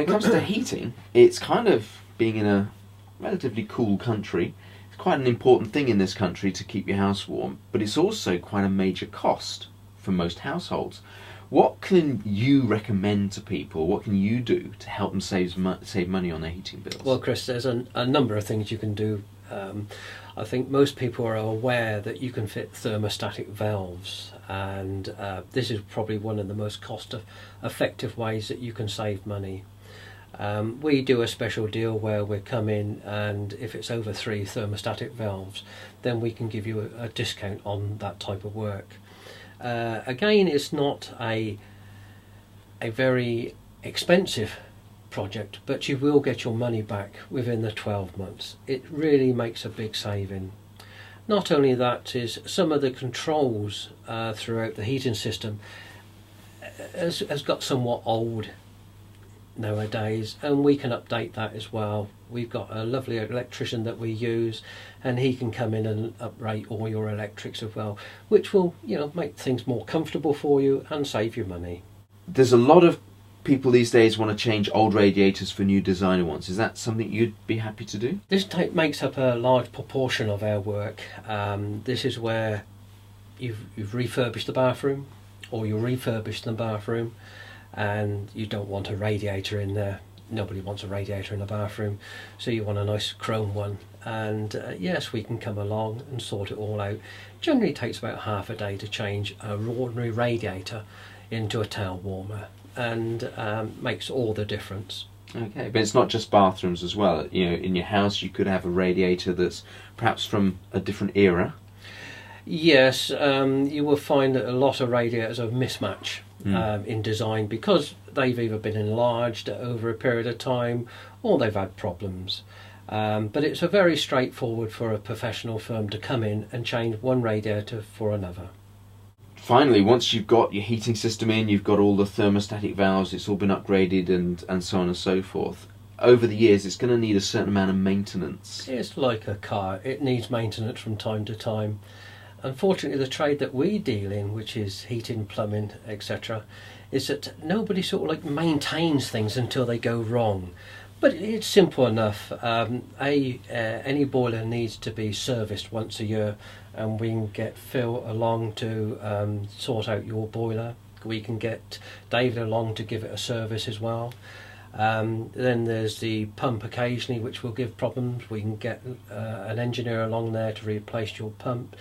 it comes to heating, it's kind of, being in a relatively cool country, it's quite an important thing in this country to keep your house warm, but it's also quite a major cost for most households. What can you recommend to people? What can you do to help them save money on their heating bills? Well, Chris, there's a number of things you can do. I think most people are aware that you can fit thermostatic valves, and this is probably one of the most cost-effective ways that you can save money. We do a special deal where we come in, and if it's over 3 thermostatic valves, then we can give you a discount on that type of work. Again, it's not a very expensive project, but you will get your money back within the 12 months. It really makes a big saving. Not only that, is some of the controls throughout the heating system has got somewhat old nowadays, and we can update that as well. We've got a lovely electrician that we use, and he can come in and uprate all your electrics as well, which will, you know, make things more comfortable for you and save you money. There's a lot of people these days want to change old radiators for new designer ones. Is that something you'd be happy to do? This makes up a large proportion of our work. This is where you've refurbished the bathroom, or you refurbished the bathroom, and you don't want a radiator in there. Nobody wants a radiator in a bathroom, so you want a nice chrome one. And yes, we can come along and sort it all out. Generally takes about half a day to change an ordinary radiator into a towel warmer, and makes all the difference. Okay, but it's not just bathrooms as well. You know, in your house you could have a radiator that's perhaps from a different era. Yes, you will find that a lot of radiators are mismatch in design, because they've either been enlarged over a period of time or they've had problems. But it's a very straightforward for a professional firm to come in and change one radiator for another. Finally, once you've got your heating system in, you've got all the thermostatic valves, it's all been upgraded and so on and so forth. Over the years, it's going to need a certain amount of maintenance. It's like a car, it needs maintenance from time to time. Unfortunately, the trade that we deal in, which is heating, plumbing, etc., is that nobody sort of like maintains things until they go wrong. But it's simple enough. Any boiler needs to be serviced once a year, and we can get Phil along to sort out your boiler. We can get David along to give it a service as well. Then there's the pump occasionally, which will give problems. We can get an engineer along there to replace your pump.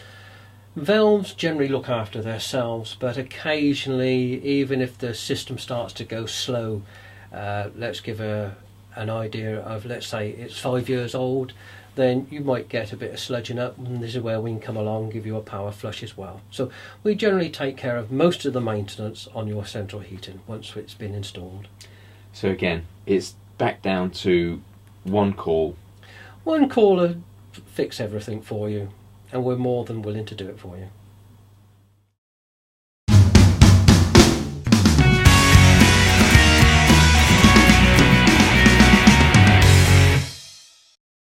Valves generally look after themselves, but occasionally, even if the system starts to go slow, let's give an idea of, let's say it's 5 years old, then you might get a bit of sludging up, and this is where we can come along and give you a power flush as well. So we generally take care of most of the maintenance on your central heating once it's been installed. So again, it's back down to one call. One caller fix everything for you, and we're more than willing to do it for you.